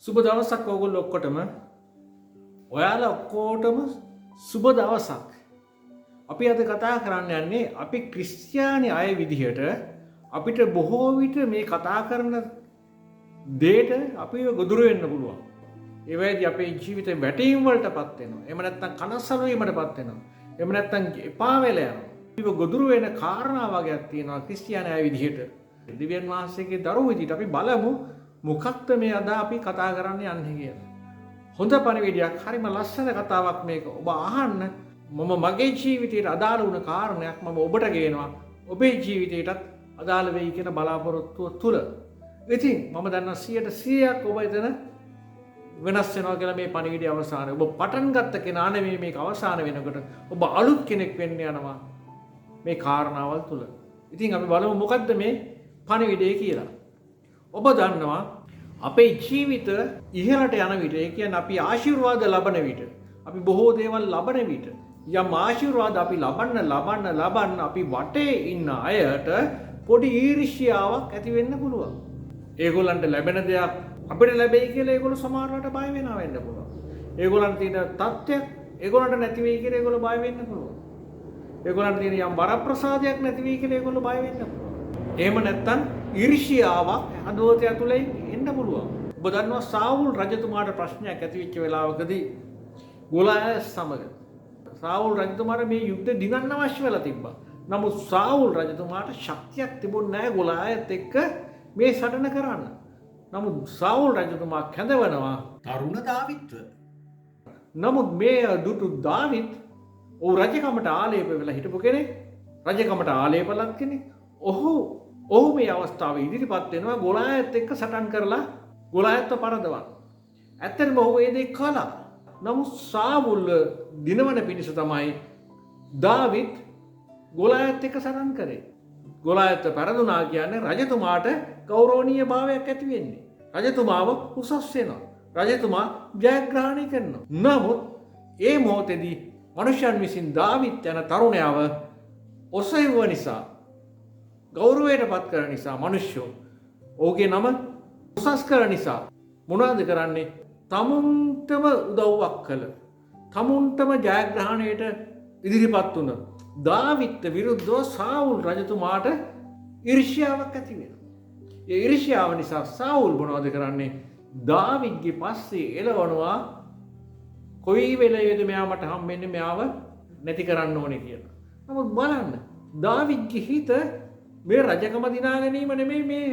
සුබ දවසක් ඔයගොල්ලෝ ඔක්කොටම. ඔයාලා ඔක්කොටම සුබ දවසක්. අපි අද කතා කරන්න යන්නේ අපි ක්‍රිස්තියානි අය විදිහට අපිට බොහෝ විට මේ කතා කරන දේට අපිව ගොදුරු වෙන්න පුළුවන්. ඒ වෙලාවේදී අපේ ජීවිතේ වැටීම් වලටපත් වෙනවා. එහෙම නැත්නම් කනස්සලු වීමටපත් වෙනවා. එහෙම නැත්නම් එපා වෙලා යනවා. අපිව ගොදුරු වෙන කාරණා වගේක් තියෙනවා ක්‍රිස්තියානි අය විදිහට. දිව්‍යන් වහන්සේගේ දරුවෝ විදිහට අපි බලමු මොකක්ද මේ අද අපි කතා කරන්න යන්නේ කියලා. හොඳ පණිවිඩයක්, හරිම ලස්සන කතාවක් මේක. ඔබ අහන්න. මම මගේ ජීවිතයට අදාළ වුණ කාරණයක් මම ඔබට ගේනවා. ඔබේ ජීවිතයටත් අදාළ වෙයි කියන බලාපොරොත්තුව තුල. ඉතින් මම දන්නවා 100% ඔබ එතන වෙනස් වෙනවා කියලා මේ පණිවිඩය අවසානයේ. ඔබ පටන් ගත්ත කෙනා නෙමෙයි මේක අවසාන වෙනකොට. ඔබ අලුත් කෙනෙක් වෙන්න යනවා මේ කාරණාවල් තුල. ඉතින් අපි බලමු මොකද්ද මේ පණිවිඩය කියලා. ඔබ දන්නවා අපේ ජීවිත ඉහළට යන විට, ඒ කියන්නේ අපි ආශිර්වාද ලබන විට, අපි බොහෝ දේවල් ලබන විට, යම් ආශිර්වාද අපි ලබන්න අපි වටේ ඉන්න අයට පොඩි ඊර්ෂ්‍යාවක් ඇති වෙන්න පුළුවන්. ඒගොල්ලන්ට ලැබෙන දෙයක් අපිට ලැබෙයි කියලා ඒගොල්ලෝ සමහරවිට බය වෙනවා වෙන්න පුළුවන්. ඒගොල්ලන්ට තියෙන තත්ත්වයක් ඒගොල්ලන්ට නැති වෙයි කියලා ඒගොල්ලෝ බය වෙන්න පුළුවන්. ඒගොල්ලන්ට තියෙන යම් වරප්‍රසාදයක් නැති වෙයි කියලා ඒගොල්ලෝ බය වෙන්න පුළුවන්. එහෙම නැත්නම් ඊර්ෂ්‍යාවක් හදවත ඇතුලේ එන්න පුළුවන්. ඔබ දන්නවා සාවුල් රජතුමාට ප්‍රශ්නයක් ඇති වෙච්ච වෙලාවකදී ගෝලියාත් සමග සාවුල් රජතුමාට මේ යුද්ධ දිනන්න අවශ්‍ය වෙලා තිබ්බා. නමුත් සාවුල් රජතුමාට ශක්තියක් තිබුණ නැහැ ගෝලියාත් එක්ක මේ සටන කරන්න. නමුත් සාවුල් රජතුමා කැඳවනවා තරුණ දාවිත්ව. නමුත් මේ දුටු දාවිත් ඔහු රජකමට ආලේප වෙලා හිටපු කෙනෙක්. රජකමට ආලේපලත් කෙනෙක්. ඔහු මේ අවස්ථාවේ ඉදිරිපත් වෙනවා ගෝලියාත් එක්ක සටන් කරලා ගෝලියාත්ව පරදවන්න. ඇත්තටම ඔහු ඒ දේ කළා. නමුත් සාවුල් දිනවන පිණිස තමයි දාවිත් ගෝලියාත් එක්ක සටන් කරේ. ගෝලියාත්ව පරදුනා කියන්නේ රජතුමාට ගෞරවනීය භාවයක් ඇති වෙන්නේ. රජතුමාව උසස් වෙනවා. රජතුමා ජයග්‍රහණය කරනවා. නමුත් ඒ මොහොතේදී මනුෂ්‍යයන් විසින් දාවිත් යන තරුණයාව ඔසවුව නිසා, ගෞරවයට පත් කරන නිසා, මිනිස්සු ඔහුගේ නම උසස් කරන නිසා මොනවද කරන්නේ? තමුන්ටම උදව්වක් කළ, තමුන්ටම ජයග්‍රහණයට ඉදිරිපත් වුණ දාවිත් විරුද්ධව සාවුල් රජතුමාට ඊර්ෂ්‍යාවක් ඇති වෙනවා. ඒ ඊර්ෂ්‍යාව නිසා සාවුල් මොනවද කරන්නේ? දාවිත්ගේ පස්සේ එළවනවා කොයි වෙලෙද මෙයා මට හම්බෙන්නේ, මෙයාව නැති කරන්න ඕනේ කියලා. නමුත් බලන්න දාවිත්ගේ හිත මේ රජකම දිනා ගැනීම නෙමෙයි, මේ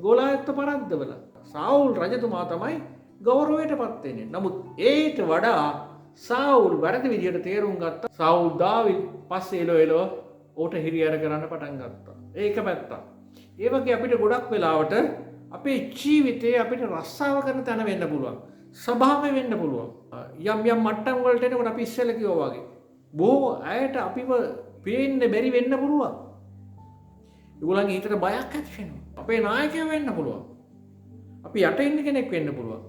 ගෝලියාත්ව පරද්දවල. සාවුල් රජතුමා තමයි ගෞරවයට පත් වෙන්නේ. නමුත් ඒට වඩා සාවුල් වැරදි විදිහට තේරුම් ගත්තා. සාවුල් දාවිත් පස්සේ එළව ඌට හිරිහැර කරන්න පටන් ගත්තා. ඒක පැත්තක්. ඒ වගේ අපිට ගොඩක් වෙලාවට අපේ ජීවිතේ අපිට රස්සාව කරන තැන වෙන්න පුළුවන්. ස්වභාවය වෙන්න පුළුවන්. යම් මට්ටම් වලට එනකොට අපි ඉස්සෙල්ලා කිව්වා වගේ බොහෝ අයට අපිව පේන්න බැරි වෙන්න පුළුවන්. ඒගොල්ලන්ගේ හිතට බයක් ඇති වෙනවා. අපේ නායකයෝ වෙන්න පුළුවන්. අපි යට ඉන්න කෙනෙක් වෙන්න පුළුවන්.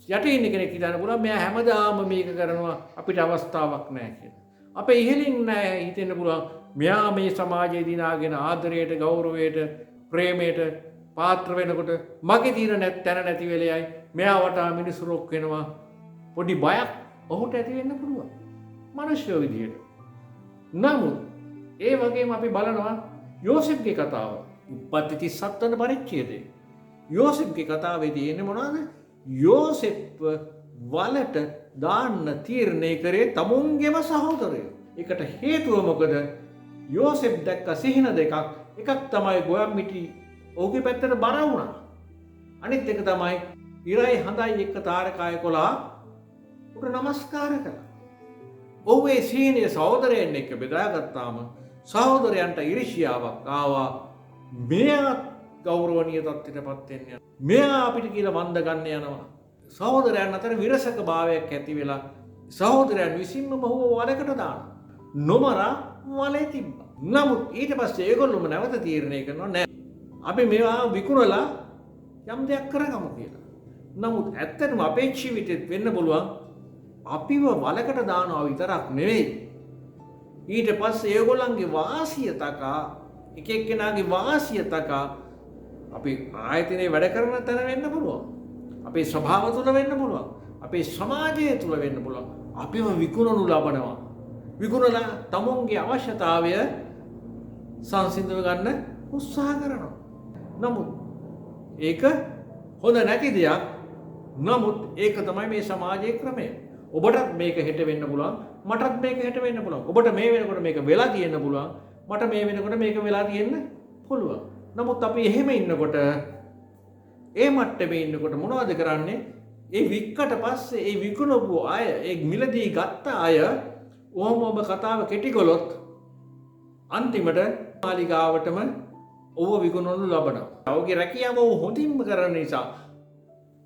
යට ඉන්න කෙනෙක් හිතන්න පුළුවන් මෙයා හැමදාම මේක කරනවා, අපිට අවස්ථාවක් නැහැ කියලා. අපේ ඉහළින් නැහැ හිතෙන්න පුළුවන් මෙයා මේ සමාජයේ දිනාගෙන ආදරයට, ගෞරවයට, ප්‍රේමයට පාත්‍ර වෙනකොට මගේ තියෙන තැන නැති වෙලෙයි මෙයා වටා මිනිස්සු රොක් වෙනවා. පොඩි බයක් ඔහුට ඇති වෙන්න පුළුවන් මිනිස්සු විදියට. නමුත් ඒ වගේම අපි බලනවා යෝසෙෆ්ගේ කතාව. උප්පත්ති 37 වෙනි පරිච්ඡේදයේ යෝසෙෆ්ගේ කතාවේදී එන්නේ මොනවද? යෝසෙෆ් වලට දාන්න තීරණය කරේ තමුන්ගේම සහෝදරයෝ. ඒකට හේතුව මොකද? යෝසෙෆ් දැක්ක සිහින දෙකක්. එකක් තමයි ගොයම්මිටි ඔහුගේ පැත්තට බර වුණා. අනිත් එක තමයි ඉරයි හඳයි එක්ක තාරකාය කොලා උට නමස්කාර කළා. ඔහු ඒ සිහිනය සහෝදරයන් එක්ක බෙදාගත්තාම සහෝදරයන්ට ඊර්ෂ්‍යාවක් ආවා. මෙයා ගෞරවනීය තත්ත්වයටපත් වෙන්න. මෙයා අපිට කියලා වන්ද ගන්න යනවා. සහෝදරයන් අතර විරසක භාවයක් ඇති වෙලා සහෝදරයන් විසින්ම බහුව වලකට දානවා. නොමරා වලේ තිබ්බා. නමුත් ඊට පස්සේ ඒගොල්ලොම නැවත තීරණය කරනවා නෑ අපි මේවා විකුණලා යම් දෙයක් කරගමු කියලා. නමුත් ඇත්තටම අපේ ජීවිතෙත් වෙන්න පුළුවන් අපිව වලකට දානවා විතරක් නෙවෙයි. ඊට පස්සේ ඒගොල්ලන්ගේ වාසිය තකා, එක එක්කෙනාගේ වාසිය තකා අපි ආයතනයේ වැඩ කරන තැන වෙන්න පුළුවන්. අපේ ස්වභාව තුළ වෙන්න පුළුවන්. අපේ සමාජය තුළ වෙන්න පුළුවන්. අපිම විකුණනු ලබනවා. විකුණලා තමුන්ගේ අවශ්‍යතාවය සංසිඳව ගන්න උත්සාහ කරනවා. නමුත් ඒක හොඳ නැති දෙයක්. නමුත් ඒක තමයි මේ සමාජයේ ක්‍රමය. ඔබටත් මේක හෙට වෙන්න පුළුවන්. මටත් මේක හෙට වෙන්න පුළුවන්. ඔබට මේ වෙනකොට මේක වෙලා තියෙන්න පුළුවන්. මට මේ වෙනකොට මේක වෙලා තියෙන්න පුළුවන්. නමුත් අපි එහෙම ඉන්නකොට ඒ මට්ටමේ ඉන්නකොට මොනවද කරන්නේ? ඒ වික්කට පස්සේ ඒ විකුණපු අය, ඒ මිලදී ගත්ත අය ඔහොම කතාව කෙටි කළොත් අන්තිමට මාලිගාවටම ඔව විකුණනු ලබනවා. ඔහුගේ රැකියාව ඔහු හොඳින්ම කරන නිසා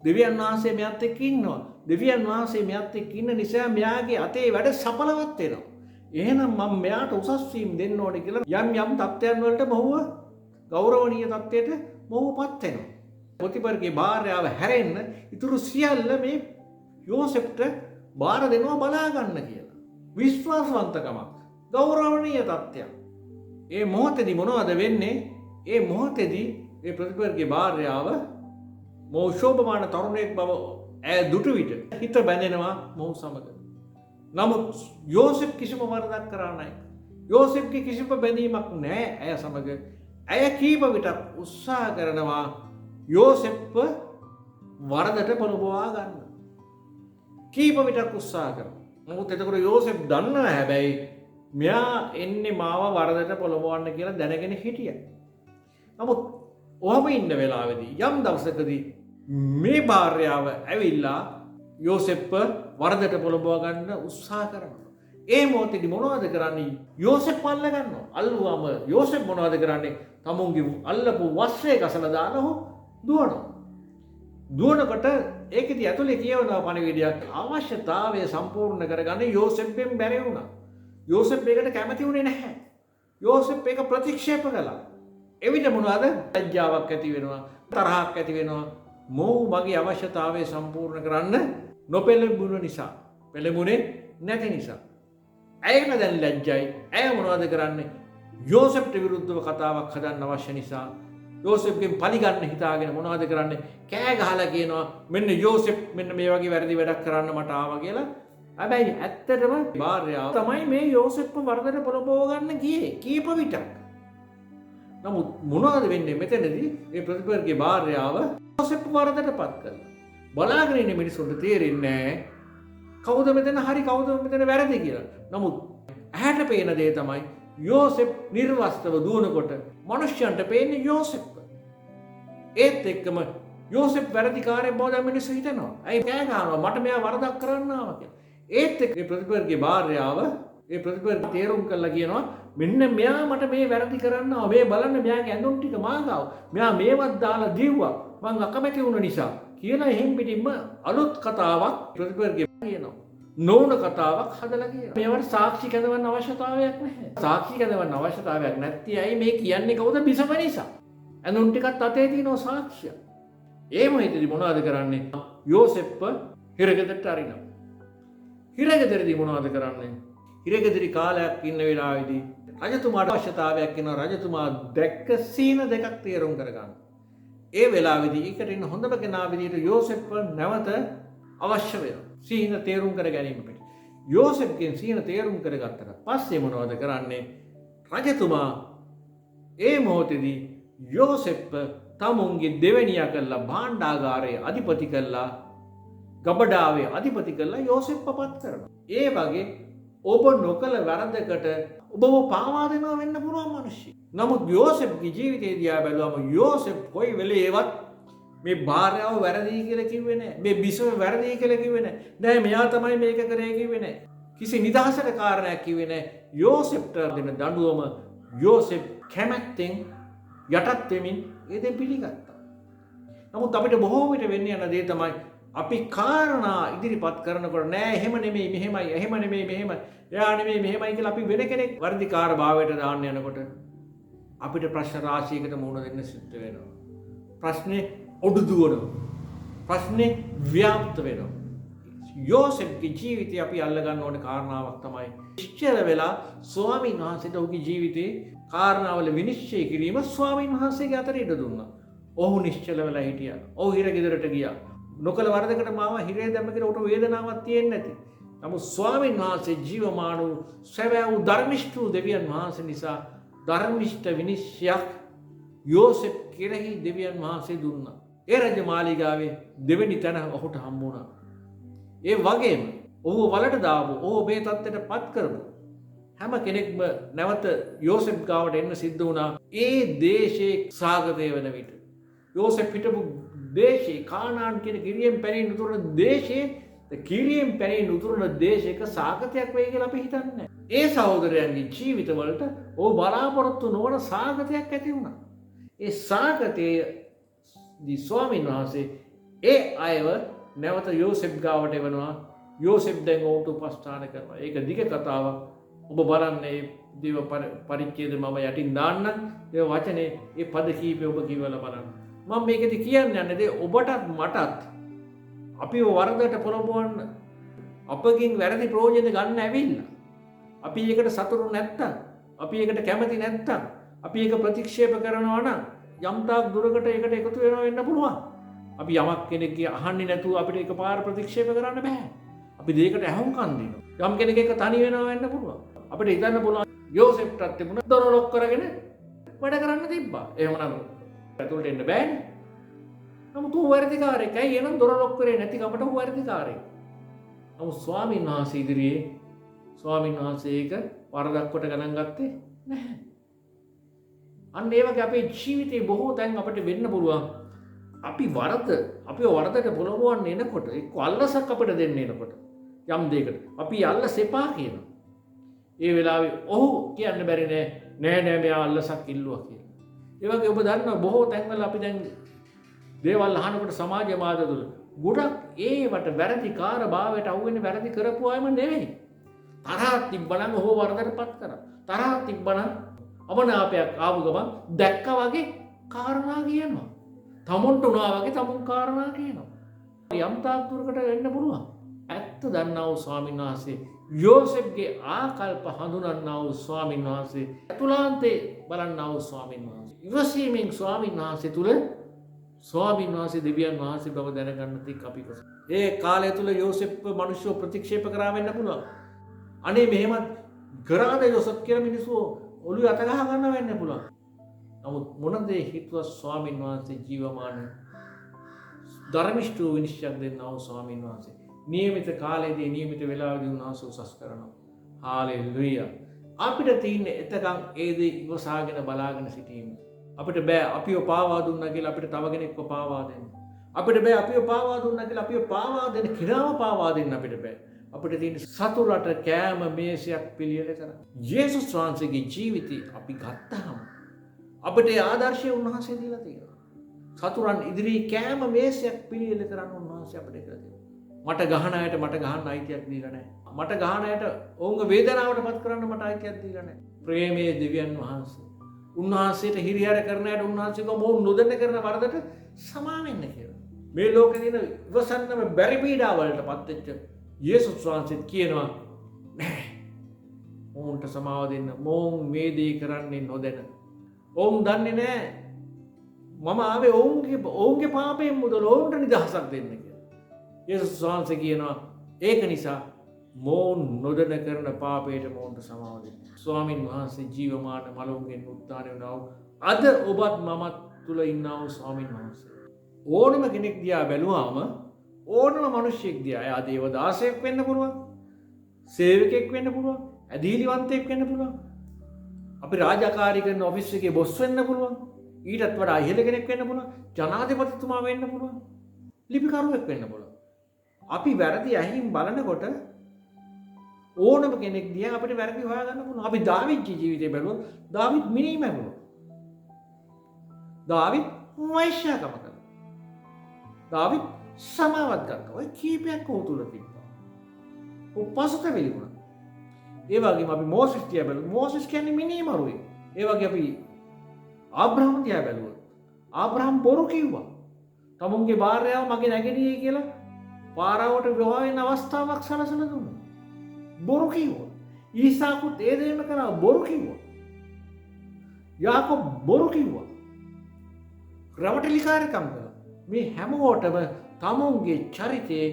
දෙවියන් වහන්සේ මෙයත් එක්ක ඉන්නවා. දෙවියන් වහන්සේ මෙයත් එක්ක ඉන්න නිසා මෙයාගේ අතේ වැඩ සඵලවත් වෙනවා. එහෙනම් මම මෙයාට උසස් වීම දෙන්න ඕනේ කියලා යම් තත්ත්වයන් වලට මොහුව ගෞරවනීය තත්ත්වයට මොහුපත් වෙනවා. පොතිපර්ගේ භාර්යාව හැරෙන්න ඉතුරු සියල්ල මේ යෝසෙෆ්ට බාර දෙනවා බලා ගන්න කියලා. විශ්වාසවන්තකමක්, ගෞරවනීය තත්ත්වයක්. ඒ මොහොතේදී මොනවද වෙන්නේ? ඒ මොහොතේදී ඒ පොතිපර්ගේ භාර්යාව මොහු ශෝභමාන තරුණයෙක් බව ඇය දුටු විට හිත බැඳෙනවා මොහු සමග. නමුත් යෝසෙෆ් කිසිම වරදක් කරා නැහැ. යෝසෙෆ්ගේ කිසිම බැඳීමක් නැහැ ඇය සමග. ඇය කීප විටක් උත්සාහ කරනවා යෝසෙෆ්ව වරදට පොළඹවා ගන්න. කීප විටක් උත්සාහ කරනවා. නමුත් එතකොට යෝසෙෆ් දන්නවා හැබැයි මෙයා එන්නේ මාව වරදට පොළඹවන්න කියලා දැනගෙන හිටියා. නමුත් ඔහම ඉන්න වෙලාවේදී යම් දවසකදී මේ භාර්යාව ඇවිල්ලා යෝසෙෆ්ව වරදට පොළඹවා ගන්න උත්සාහ කරනවා. ඒ මොහොතේදී මොනවද කරන්නේ? යෝසෙෆ් අල්ල ගන්නවා. අල්ලුවම යෝසෙෆ් මොනවද කරන්නේ? තමුන්ගේ අල්ලපු වස්ත්‍රය ගසලා දානවා දුවනවා. දුවනකොට ඒකෙදී ඇතුලේ කියවනවා පණිවිඩයක්. අවශ්‍යතාවය සම්පූර්ණ කරගන්න යෝසෙෆ්ෙන් බැරි වුණා. යෝසෙෆ් ඒකට කැමති වුණේ නැහැ. යෝසෙෆ් ඒක ප්‍රතික්ෂේප කළා. එවිට මොනවද? ලැජ්ජාවක් ඇති වෙනවා, තරහක් ඇති වෙනවා. මොහු මගේ අවශ්‍යතාවය සම්පූර්ණ කරන්න නොපෙළඹුණ නිසා, පෙළඹුණේ නැති නිසා. ඇයම දැන් ලැජ්ජයි. ඇය මොනවද කරන්නේ? යෝසෙෆ්ට විරුද්ධව කතාවක් හදන්න අවශ්‍ය නිසා යෝසෙෆ්ගෙන් පරිගන්න හිතාගෙන මොනවද කරන්නේ? කෑ ගහලා කියනවා මෙන්න යෝසෙෆ් මෙන්න මේ වගේ වැරදි වැඩක් කරන්න මට ආවා කියලා. හැබැයි ඇත්තටම භාර්යාව තමයි මේ යෝසෙෆ්ව වරදට පොළඹව ගන්න ගියේ කීප විටක්. නමුත් මොනවද වෙන්නේ මෙතනදී? මේ ප්‍රතිපර්ගේ භාර්යාව යෝසෙෆ්ව වරදටපත් කරලා. බලාගෙන ඉන්න මිනිස්සුන්ට තේරෙන්නේ නැහැ කවුද මෙතන හරි කවුද මෙතන වැරදි කියලා. නමුත් ඇහැට පේන දේ තමයි යෝසෙෆ් නිර්වස්ත්‍රව දුවනකොට මනුෂ්‍යයන්ට පේන්නේ යෝසෙෆ්. ඒත් එක්කම යෝසෙෆ් වැරදිකාරයෙක් බව දැන් මිනිස්සු හිතනවා. ඇයි කෑ ගහනවා මට මෙයා වරදක් කරන්න ආවා කියලා. ඒත් එක්ක මේ ප්‍රතිපර්ගේ භාර්යාව ඒ ප්‍රතිපර්ග තේරුම් කරලා කියනවා මෙන්න මෙයා මට මේ වැරදි කරන්න ආවා. මේ බලන්න මෙයාගේ ඇඳුම් ටික මාගාව. මෙයා මේවත් දාලා දීව්වා. මං අකමැති වුණ නිසා කියලා එහෙම් පිටින්ම අලුත් කතාවක් ප්‍රතිපර්ගේ කියනවා. නොවුන කතාවක් හදලා කියනවා. මේවට සාක්ෂි කැඳවන්න අවශ්‍යතාවයක් නැහැ. සාක්ෂි කැඳවන්න අවශ්‍යතාවයක් නැති අය මේ කියන්නේ කවුද? බිසව නිසා. ඇඳුම් ටිකත් අතේ තියෙනවා සාක්ෂිය. ඒ මොහොතේදී මොනවද කරන්නේ? යෝසෙෆ්ව හිරගෙදරට අරිනවා. හිරගෙදරදී මොනවද කරන්නේ? හිරගෙදරි කාලයක් ඉන්න වෙලාවේදී රජතුමාට අවශ්‍යතාවයක් වෙනවා. රජතුමා දැක්ක සීන දෙකක් තේරුම් කරගන්න. ඒ වෙලාවේදී ඒකට ඉන්න හොඳම කෙනා විදිහට යෝසෙෆ්ව නැවත අවශ්‍ය වෙනවා. සීන තේරුම් කර ගැනීමට. යෝසෙෆ්ගෙන් සීන තේරුම් කරගත්තට පස්සේ මොනවද කරන්නේ? රජතුමා ඒ මොහොතේදී යෝසෙෆ්ව තමුන්ගේ දෙවැනියා කරලා භාණ්ඩාගාරයේ අධිපති කරලා ගබඩාවේ අධිපති කරලා යෝසෙෆ්ව පත් කරනවා. ඒ වගේ ඔබ නොකල වැරදකට ඔබව පාවා දෙනවා වෙන්න පුළුවන් මිනිස්සු. නමුත් යෝසෙෆ්ගේ ජීවිතය දිහා බැලුවම යෝසෙෆ් කොයි වෙලේවත් මේ භාර්යාව වැරදි කියලා කිව්වේ නැහැ. මේ බිසව වැරදි කියලා කිව්වේ නැහැ. නෑ මෙයා තමයි මේක කරේ කිව්වේ නැහැ. කිසි නිදහසට කාරණයක් කිව්වේ නැහැ. යෝසෙෆ්ට දෙන දඬුවම යෝසෙෆ් කැමැත්තෙන් යටත් වෙමින් ඒ දේ පිළිගත්තා. නමුත් අපිට බොහෝ විට වෙන්නේ යන දේ තමයි අපි කාරණා ඉදිරිපත් කරනකොට නෑ එහෙම නෙමෙයි මෙහෙමයි එහෙම නෙමෙයි මෙහෙමයි එයා නෙමෙයි මෙහෙමයි කියලා අපි වෙන කෙනෙක් වර්ධිකාර භාවයට දාන්න යනකොට අපිට ප්‍රශ්න රාශියකට මුහුණ දෙන්න සිද්ධ වෙනවා. ප්‍රශ්නේ ඔඩු දුවනවා. ප්‍රශ්නේ ව්‍යාප්ත වෙනවා. යෝසෙෆ්ගේ ජීවිතය අපි අල්ල ගන්න ඕන කාරණාවක් තමයි නිශ්චල වෙලා ස්වාමීන් වහන්සේට ඔහුගේ ජීවිතේ කාරණාවල විනිශ්චය කිරීම ස්වාමීන් වහන්සේගේ අතට ඉඩ දුන්නා. ඔහු නිශ්චල වෙලා හිටියා. ඔහු හිරගෙදරට ගියා. නොකල වරදකට මාව හිරේ දැම්ම කියලා උට වේදනාවක් තියෙන්නේ නැති. නමුත් ස්වාමීන් වහන්සේ ජීවමාන වූ සැබෑ වූ ධර්මිෂ්ඨ වූ දෙවියන් වහන්සේ නිසා ධර්මිෂ්ඨ විනිශ්චයක් යෝසෙෆ් කෙරෙහි දෙවියන් වහන්සේ දුන්නා. ඒ රජ මාලිගාවේ දෙවෙනි තැන ඔහුට හම්බ වුණා. ඒ වගේම ඔහු වලට දාපු ඔහු මේ තත්ත්වයට පත් කරපු හැම කෙනෙක්ම නැවත යෝසෙෆ් ගාවට එන්න සිද්ධ වුණා. ඒ දේශයේ සාගතය වෙන විට යෝසෙෆ් හිටපු දේශේ කානාන් කියන කිරියෙන් පැනීම උතුරන දේශයේ කිරියෙන් පැනීම උතුරන දේශයක සාගතයක් වෙයි කියලා අපි හිතන්නේ. ඒ සහෝදරයන්ගේ ජීවිතවලට ඕ බලාපොරොත්තු නොවන සාගතයක් ඇති වුණා. ඒ සාගතයේ දී ස්වාමීන් වහන්සේ ඒ අයව නැවත යෝසෙෆ් ගාවට එවනවා. යෝසෙෆ් දැන් ඔවුන්ට උපස්ථාන කරනවා. ඒක දිග කතාවක්. ඔබ බලන්නේ දේව පරිච්ඡේද මම යටින් දාන්නම්. ඒ වචනේ ඒ පද කීපය ඔබ කියවලා බලන්න. මම මේකෙදි කියන්න යන්නේ ඔබටත් මටත් අපි වරදට පොළඹවන්න අපකින් වැරදි ප්‍රයෝජන ගන්න ඇවිල්ලා අපි ඒකට සතුටු නැත්තම් අපි ඒකට කැමති නැත්තම් අපි ඒක ප්‍රතික්ෂේප කරනවා නම් යම් තාක් දුරකට ඒකට එකතු වෙනවා වෙන්න පුළුවන්. අපි යමක් කෙනෙක්ගේ අහන්නේ නැතුව අපිට එකපාර ප්‍රතික්ෂේප කරන්න බෑ. අපි දෙයකට ඇහුම්කන් දෙනවා. යම් කෙනෙක් එක තනි වෙනවා වෙන්න පුළුවන්. අපිට හිතන්න පුළුවන් යෝසෙෆ්ටත් තිබුණ දොර ලොක් කරගෙන වැඩ කරන්න තිබ්බා. එහෙමනම් ඇතුළට එන්න බෑනේ. නමුත් ඌ වර්ධිකාරයෙක්. ඇයි එනම් දොර ලොක් කරේ නැති කමට ඌ වර්ධිකාරයෙක්. නමුත් ස්වාමීන් වහන්සේ ඉදිරියේ ස්වාමීන් වහන්සේ ඒක වරදක් කොට ගණන් ගත්තේ නැහැ. අන්න ඒ වගේ අපේ ජීවිතේ බොහෝ තැන් අපිට වෙන්න පුළුවන්. අපි වරදට පොළඹවන්න එනකොට එක්ක අල්ලසක් අපිට දෙන්න එනකොට යම් දෙයකට අපි අල්ලස එපා කියනවා. ඒ වෙලාවේ ඔහු කියන්න බැරි නෑ මෙයා අල්ලසක් ඉල්ලුවා කියලා. ඒ වගේ ඔබ දන්නවා බොහෝ තැන්වල අපි දැන් දේවල් අහනකොට සමාජ මාධ්‍ය තුල ගොඩක් ඒවට වැරදිකාර භාවයට අහුවෙන්නේ වැරදි කරපු අයම නෙවෙයි. තරහක් තිබ්බනම් ඔහු වරදටපත් කරා. තරහක් තිබ්බනම් අමනාපයක් ආපු ගමන් දැක්කා වගේ කාරණා කියනවා. තමුන්ට උනා වගේ තමුන් කාරණා කියනවා. යම් තාක් දුරකට වෙන්න පුළුවන්. ඇත්ත දන්නා වූ ස්වාමීන් වහන්සේ යෝසෙෆ්ගේ ආකල්ප හඳුනන්නා වූ ස්වාමීන් වහන්සේ අතුලාන්තේ බලන්නා වූ ස්වාමීන් වහන්සේ ඉවසීමෙන් ස්වාමීන් වහන්සේ තුල ස්වාමීන් වහන්සේ දෙවියන් වහන්සේ බව දැනගන්න තික් අපි කොහොමද? ඒ කාලය තුල යෝසෙෆ් මිනිස්සු ප්‍රතික්ෂේප කරා වෙන්න පුළුවන්. අනේ මෙහෙමත් කරාද යෝසෙෆ් කියලා මිනිස්සු ඔළුවේ අත ගහ ගන්න වෙන්න පුළුවන්. නමුත් මොන දේ හිතුවත් ස්වාමීන් වහන්සේ ජීවමාන ධර්මිෂ්ඨ විනිශ්චය දෙන්නා වූ ස්වාමීන් වහන්සේ නියමිත කාලයේදී නියමිත වේලාවදී උන්වහන්සේ උසස් කරනවා. හාලෙලූයා. අපිට තියෙන එතකන් ඒ දේ ඉවසාගෙන බලාගෙන සිටීම. අපිට බෑ අපිව පාවා දුන්නා කියලා අපිට තව කෙනෙක්ව පාවා දෙන්න. අපිට බෑ අපිව පාවා දුන්නා කියලා අපිව පාවා දෙන්න කිරාම පාවා දෙන්න අපිට බෑ. අපිට තියෙන සතුරට කෑම මේසයක් පිළියෙල කරන්න. යේසුස් වහන්සේගේ ජීවිතය අපි ගත්තාම අපිට ආදර්ශය උන්වහන්සේ දීලා තියෙනවා. සතුරන් ඉදිරියේ කෑම මේසයක් පිළියෙල කරන්න උන්වහන්සේ අපිට කියලා තියෙනවා. මට ගහන අයට මට ගහන්න අයිතියක් දීලා නැහැ. මට ගහන අයට ඔවුන්ගේ වේදනාවට පත් කරන්න මට අයිතියක් දීලා නැහැ. ප්‍රේමයේ දෙවියන් වහන්සේ උන්වහන්සේට හිරිහැර කරන අයට උන්වහන්සේව මොවුන් නොදන්න කරන වරදට සමා වෙන්න කියලා. මේ ලෝකේ දින ඉවසන්නම බැරි පීඩා වලට පත් වෙච්ච යේසුස් වහන්සේ කියනවා නෑ. ඔවුන්ට සමාව දෙන්න. මොවුන් මේ දේ කරන්නේ නොදැන. ඔවුන් දන්නේ නෑ මම ආවේ ඔවුන්ගේ පාපයෙන් මුදල ඔවුන්ට නිදහසක් දෙන්න කියලා. යේසුස් වහන්සේ කියනවා ඒක නිසා මොවුන් නොදැන කරන පාපයට මොවුන්ට සමාව දෙන්න. ස්වාමින් වහන්සේ ජීවමාන මලවුන්ගෙන් උත්ථානය වුණා. අද ඔබත් මමත් තුල ඉන්නා වූ ස්වාමින් වහන්සේ. ඕනම කෙනෙක් දිහා බැලුවාම ඕනම මිනිහෙක් දිහා එයා දේවදාසයෙක් වෙන්න පුළුවන්. සේවකයෙක් වෙන්න පුළුවන්. ඇදහිලිවන්තයෙක් වෙන්න පුළුවන්. අපි රාජකාරී කරන ඔෆිස් එකේ බොස් වෙන්න පුළුවන්. ඊටත් වඩා ඉහළ කෙනෙක් වෙන්න පුළුවන්. ජනාධිපතිතුමා වෙන්න පුළුවන්. ලිපිකරුවෙක් වෙන්න පුළුවන්. අපි වැරදි ඇහිම් බලනකොට ඕනම කෙනෙක් දිහා අපිට වැරදි හොයාගන්න පුළුවන්. අපි දාවිද්ගේ ජීවිතය බැලුවොත් දාවිද් මිනීම වුණා. දාවිද් වෛශ්‍යකම කළා. දාවිද් සමාවත් ගත්තා. ඔය කීපයක් ඔහු තුල තිබ්බා. ඔහු පසුතැවිලි වුණා. ඒ වගේම අපි මෝසෙස් දිහා බැලුවොත් මෝසෙස් කියන්නේ මිනීමරුවෙක්. ඒ වගේ අපි ආබ්‍රහම් දිහා බැලුවොත් ආබ්‍රහම් බොරු කිව්වා. තමුන්ගේ භාර්යාව මගේ නැගණියේ කියලා පාරාවට විවාහ වෙන අවස්ථාවක් සලසලා දුන්නා. බොරු කිව්වා. ඊසාකුත් ඒ දෙයම කරා බොරු කිව්වා. යාකෝබ් බොරු කිව්වා. රවටලිකාරකම් කළා. මේ හැමෝටම තමුන්ගේ චරිතයේ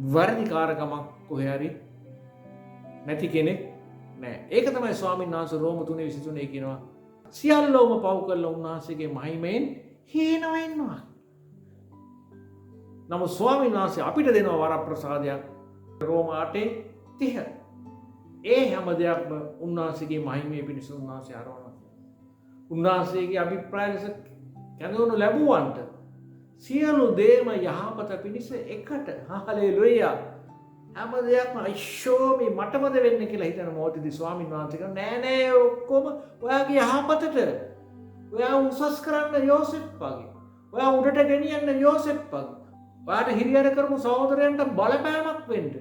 වර්ධිකාරකමක් කොහරි නැති කෙනෙක් නෑ. ඒක තමයි ස්වාමීන් වහන්සේ රෝම 3:23 කියනවා. සියල්ලෝම පව් කරලා උන්වහන්සේගේ මහිමයෙන් හීන වෙනවා. නමුත් ස්වාමීන් වහන්සේ අපිට දෙනවා වරප්‍රසාදයක් රෝම 8:30. ඒ හැම දෙයක්ම උන්වහන්සේගේ මහිමය පිණිස උන්වහන්සේ ආරවනවා. උන්වහන්සේගේ අභිප්‍රාය ලෙස කැඳවනු ලැබුවන්ට සියලු දේම යහපත පිණිස එකට හාලෙලුයා හැම දෙයක්ම අයිෂෝ මේ මටමද වෙන්න කියලා හිතන මොහොතේදී ස්වාමීන් වහන්සේ කියනවා නෑ නෑ ඔක්කොම ඔයාගේ යහපතට. ඔයා උසස් කරන්න යෝසෙෆ් වගේ. ඔයා උඩට ගෙනියන්න යෝසෙෆ් වගේ. ඔයාට හිරිහැර කරපු සහෝදරයන්ට බලපෑමක් වෙන්න.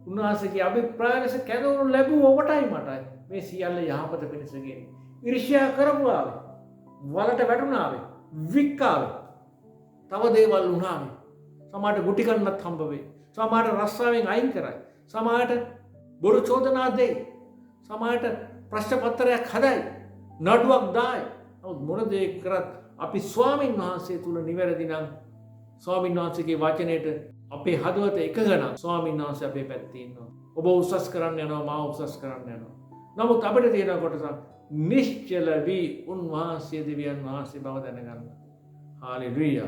උන්වහන්සේගේ අභිප්‍රාය ලෙස කැඳවනු ලැබුව ඔබටයි මටයි මේ සියල්ල යහපත පිණිස ගෙන්නේ. ඊර්ෂ්‍යා කරපුවාවේ වලට වැටුණාවේ වික්කාවේ තව දේවල් වුණාවේ සමහරට ගුටි කන්නත් හම්බ වෙයි සමහරට රස්සාවෙන් අයින් කරයි සමහරට බොරු චෝදනා දෙයි සමහරට ප්‍රශ්න පත්‍රයක් හදයි නඩුවක් දායි නමුත් මොන දේ කරත් අපි ස්වාමීන් වහන්සේ තුල නිවැරදි නම් ස්වාමීන් වහන්සේගේ වචනයට අපේ හදවත එකග නම් ස්වාමීන් වහන්සේ අපේ පැත්තේ ඉන්නවා ඔබ උසස් කරන්න යනවා මා උසස් කරන්න යනවා නමුත් අපිට තියෙන කොටසක් නිශ්චල වී උන්වහන්සේ දෙවියන් වහන්සේ බව දැනගන්න. හාලෙලුයා.